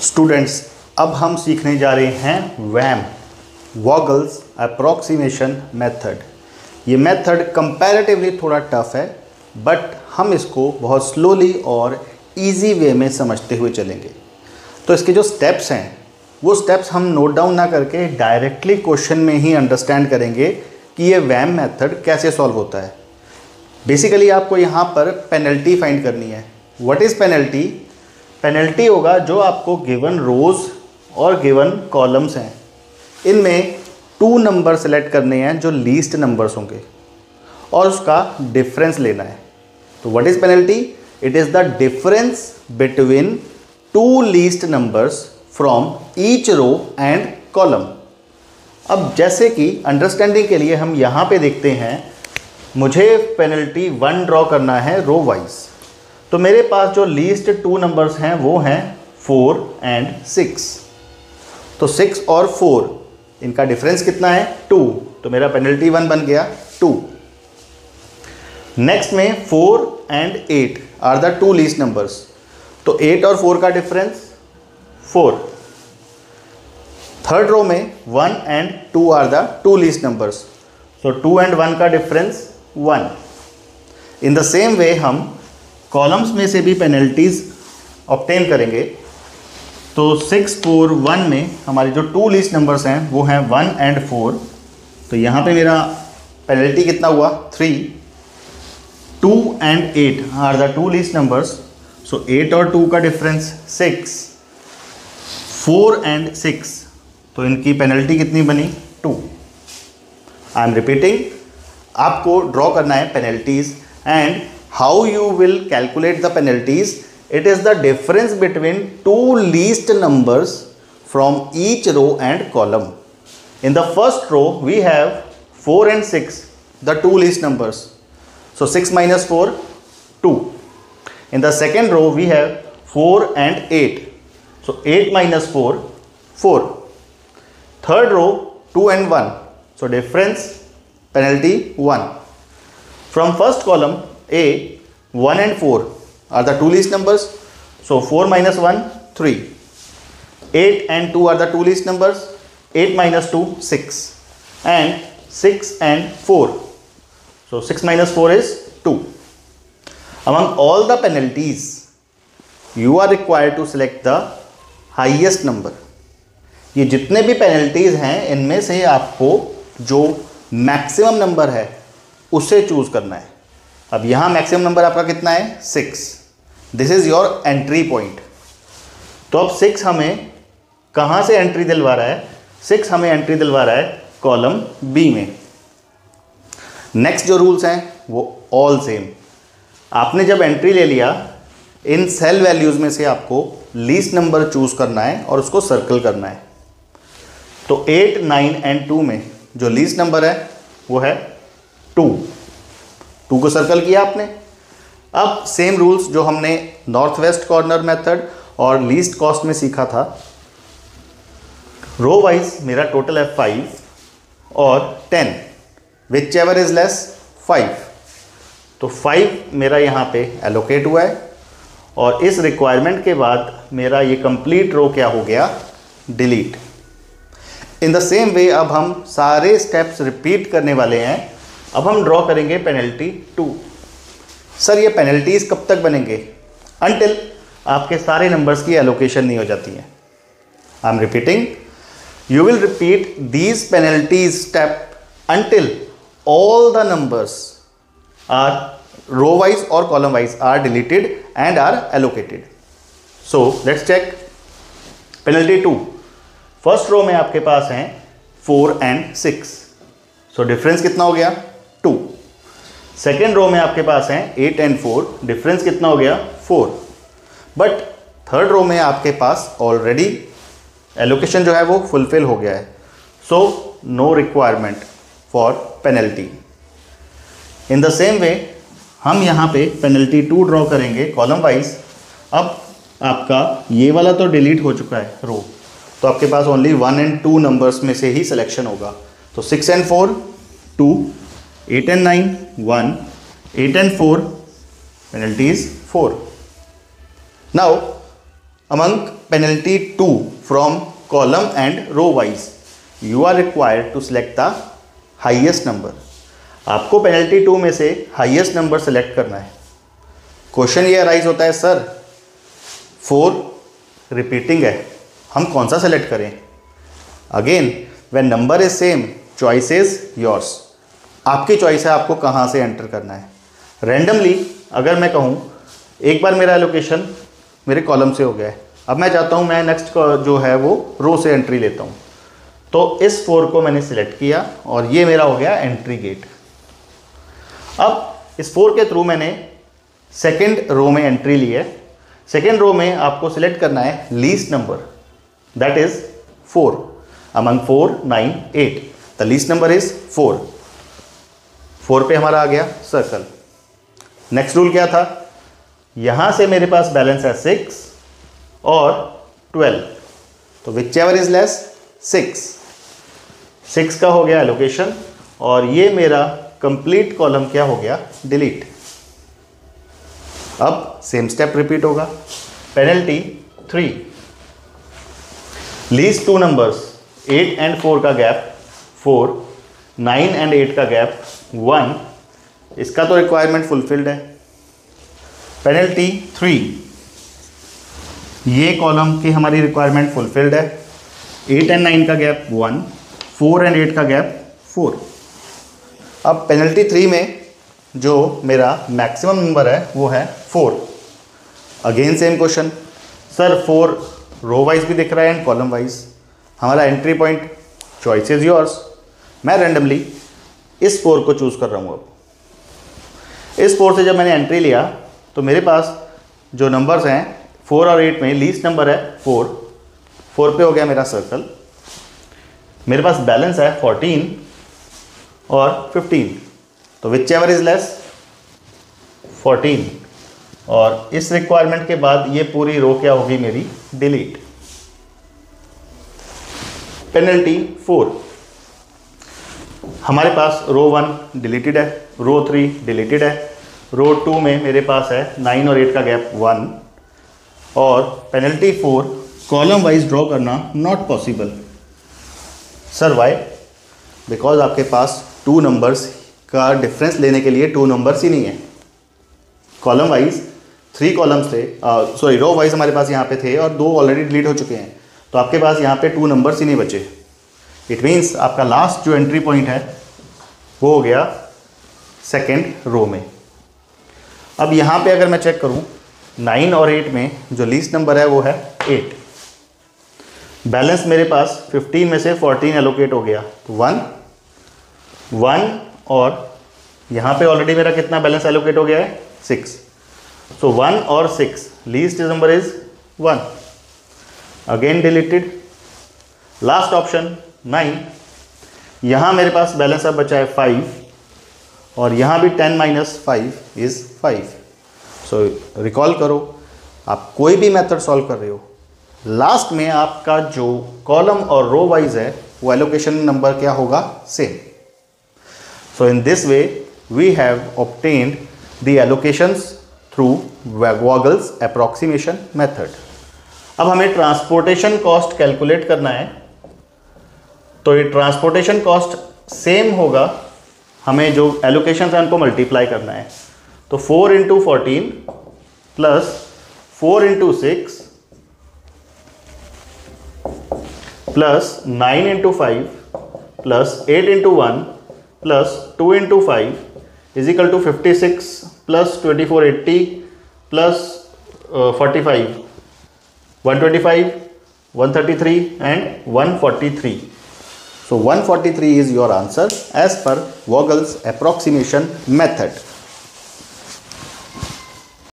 Students, अब हम सीखने जा रहे हैं वैम, वॉगल्स अप्रॉक्सीमेशन मेथड। ये मेथड कंपैरेटिवली थोड़ा टफ है, बट हम इसको बहुत स्लोली और इजी वे में समझते हुए चलेंगे। तो इसके जो स्टेप्स हैं वो स्टेप्स हम नोट डाउन ना करके डायरेक्टली क्वेश्चन में ही अंडरस्टैंड करेंगे कि ये वैम मेथड कैसे सॉल्व होता है। बेसिकली आपको यहाँ पर पेनल्टी फाइंड करनी है। What is penalty? पेनल्टी होगा जो आपको गिवन रोज़ और गिवन कॉलम्स हैं, इनमें 2 नंबर सेलेक्ट करने हैं जो लीस्ट नंबर्स होंगे और उसका डिफरेंस लेना है। तो what is penalty? It is the difference between 2 least numbers from each row and column. अब जैसे कि अंडरस्टैंडिंग के लिए हम यहाँ पे देखते हैं, मुझे पेनल्टी 1 ड्रॉ करना है रो वाइज। तो मेरे पास जो लीस्ट 2 नंबर्स हैं वो हैं 4 एंड 6। तो 6 और 4 इनका डिफरेंस कितना है? 2। तो मेरा पेनल्टी 1 बन गया 2। नेक्स्ट में 4 and 8 are the 2 least numbers. तो 8 और 4 का डिफरेंस 4। थर्ड रो में 1 and 2 are the 2 least numbers. So 2 and 1 का difference 1। In the same way हम कॉलम्स में से भी पेनल्टीज ऑब्टेन करेंगे। तो 6, 4, 1 में हमारे जो 2 लीस्ट नंबर्स हैं वो हैं 1 एंड 4। तो यहाँ पे मेरा पेनल्टी कितना हुआ? 3। 2 and 8 are the 2 least numbers. So 8 और 2 का डिफरेंस 6। 4 एंड 6, तो इनकी पेनल्टी कितनी बनी? 2। आई एम रिपीटिंग, आपको ड्रॉ करना है penalties and how you will calculate the penalties. It is the difference between 2 least numbers from each row and column. In the first row we have 4 and 6, the 2 least numbers. So 6 minus 4, 2. In the second row we have 4 and 8. So 8 minus 4, 4. Third row 2 and 1. So difference penalty 1. From first column A, 1 and 4 are the 2 least numbers. So 4 minus 1, 3. 8 and 2 are the 2 least numbers. 8 minus 2, 6. And 6 and 4. So 6 minus 4 is 2. Among all the penalties, you are required to select the highest number. ये जितने भी penalties हैं इनमें से आपको जो maximum number है उसे चूज करना है। अब यहाँ मैक्सिमम नंबर आपका कितना है? 6। This is your entry point. तो अब 6 हमें कहाँ से एंट्री दिलवा रहा है? 6 हमें एंट्री दिलवा रहा है कॉलम बी में। नेक्स्ट जो रूल्स हैं वो ऑल सेम। आपने जब एंट्री ले लिया, इन सेल वैल्यूज़ में से आपको लीस्ट नंबर चूज करना है और उसको सर्कल करना है। तो 8, 9 एंड 2 में जो लीस्ट नंबर है वो है 2। 2 को सर्कल किया आपने। अब सेम रूल्स जो हमने नॉर्थ वेस्ट कॉर्नर मेथड और लीस्ट कॉस्ट में सीखा था। रो वाइज मेरा टोटल है 5 और 10, विच एवर इज लेस 5। तो 5 मेरा यहाँ पे एलोकेट हुआ है और इस रिक्वायरमेंट के बाद मेरा ये कंप्लीट रो क्या हो गया? डिलीट। इन द सेम वे अब हम सारे स्टेप्स रिपीट करने वाले हैं। अब हम ड्रॉ करेंगे पेनल्टी 2। सर ये पेनल्टीज कब तक बनेंगे? अनटिल आपके सारे नंबर्स की एलोकेशन नहीं हो जाती है। I am repeating, you will repeat these penalties step until all the numbers are row wise और column wise are deleted and are allocated. So let's check penalty 2। First row में आपके पास हैं 4 and 6। So difference कितना हो गया? 2। Second row में आपके पास हैं 8 एंड 4। डिफरेंस कितना हो गया? 4। बट थर्ड रो में आपके पास ऑलरेडी एलोकेशन जो है वो फुलफिल हो गया है। So no requirement for penalty. In the same way हम यहाँ पे पेनल्टी 2 ड्रॉ करेंगे कॉलम वाइज। अब आपका ये वाला तो डिलीट हो चुका है रो, तो आपके पास ओनली 1 एंड 2 नंबर्स में से ही सिलेक्शन होगा। तो 6 and 4, 2, 8 and 9, 1, 8 and 4, penalty is 4. Now among penalty 2 from column and row wise, you are required to select the highest number. आपको पेनल्टी 2 में से हाईएस्ट नंबर सेलेक्ट करना है. क्वेश्चन ये अराइज होता है, सर 4 रिपीटिंग है, हम कौन सा सेलेक्ट करें? Again when number is same, choice is yours. आपकी चॉइस है आपको कहाँ से एंटर करना है. रैंडमली अगर मैं कहूँ, एक बार मेरा एलोकेशन मेरे कॉलम से हो गया है, अब मैं चाहता हूँ मैं नेक्स्ट जो है वो रो से एंट्री लेता हूँ, तो इस 4 को मैंने सिलेक्ट किया और ये मेरा हो गया एंट्री गेट. अब इस 4 के थ्रू मैंने सेकेंड रो में एंट्री ली है. सेकेंड रो में आपको सिलेक्ट करना है least number, that is 4. Among 4, 9, 8, the least number is 4. 4 पे हमारा आ गया सर्कल. नेक्स्ट रूल क्या था, यहां से मेरे पास बैलेंस है 6 और 12, तो विच एवर इज लेस 6 का हो गया एलोकेशन और ये मेरा कंप्लीट कॉलम क्या हो गया, डिलीट. अब सेम स्टेप रिपीट होगा. पेनल्टी 3, लीस्ट 2 नंबर्स 8 एंड 4 का गैप 4, 9 एंड 8 का गैप 1. इसका तो रिक्वायरमेंट फुलफिल्ड है. पेनल्टी 3, ये कॉलम की हमारी रिक्वायरमेंट फुलफिल्ड है. 8 एंड 9 का गैप 1, 4 एंड 8 का गैप 4. अब पेनल्टी 3 में जो मेरा मैक्सिमम नंबर है वो है 4. Again same question, sir 4 row wise भी दिख रहा है एंड कॉलम वाइज. हमारा entry point, choice is yours. मैं रैंडमली इस 4 को चूज़ कर रहा हूँ. अब इस 4 से जब मैंने एंट्री लिया तो मेरे पास जो नंबर्स हैं 4 और 8 में लीस्ट नंबर है 4. 4 पे हो गया मेरा सर्कल. मेरे पास बैलेंस है 14 और 15, तो विच एवर इज लेस 14. और इस रिक्वायरमेंट के बाद ये पूरी रो क्या होगी मेरी, डिलीट. पेनल्टी 4, हमारे पास रो 1 डिलीटेड है, रो 3 डिलीटेड है, रो 2 में मेरे पास है 9 और 8 का गैप 1. और पेनल्टी 4, कॉलम वाइज ड्रॉ करना not possible. Sir why? Because आपके पास 2 नंबर्स का डिफरेंस लेने के लिए 2 नंबर्स ही नहीं है. कॉलम वाइज 3 कॉलम्स थे, सॉरी रो वाइज हमारे पास यहाँ पे थे और 2 ऑलरेडी डिलीट हो चुके हैं, तो आपके पास यहाँ पे 2 नंबर्स ही नहीं बचे. इट मीन्स आपका लास्ट जो एंट्री पॉइंट है वो हो गया सेकेंड रो में. अब यहाँ पे अगर मैं चेक करूँ 9 और 8 में जो लीस्ट नंबर है वो है 8. बैलेंस मेरे पास 15 में से 14 एलोकेट हो गया, तो 1 और यहाँ पे ऑलरेडी मेरा कितना बैलेंस एलोकेट हो गया है, 6. सो 1 और 6, least number is 1. Again deleted. Last option 9, यहाँ मेरे पास बैलेंस अब बचा है 5 और यहाँ भी 10 माइनस 5 इज 5. सो रिकॉल करो, आप कोई भी मेथड सॉल्व कर रहे हो, लास्ट में आपका जो कॉलम और रो वाइज है वो एलोकेशन नंबर क्या होगा, same. So in this way we have obtained the allocations through Vogel's approximation method. अब हमें ट्रांसपोर्टेशन कॉस्ट कैलकुलेट करना है, तो ये ट्रांसपोर्टेशन कॉस्ट सेम होगा, हमें जो एलोकेशन है उनको मल्टीप्लाई करना है. तो 4 into 14 plus 4 into 6 plus 9 into 5 plus 8 into 1 plus 2 into 5 is equal to 56 plus 2480 plus 45 125 133 and 143. So 143 is your answer as per Vogel's approximation method.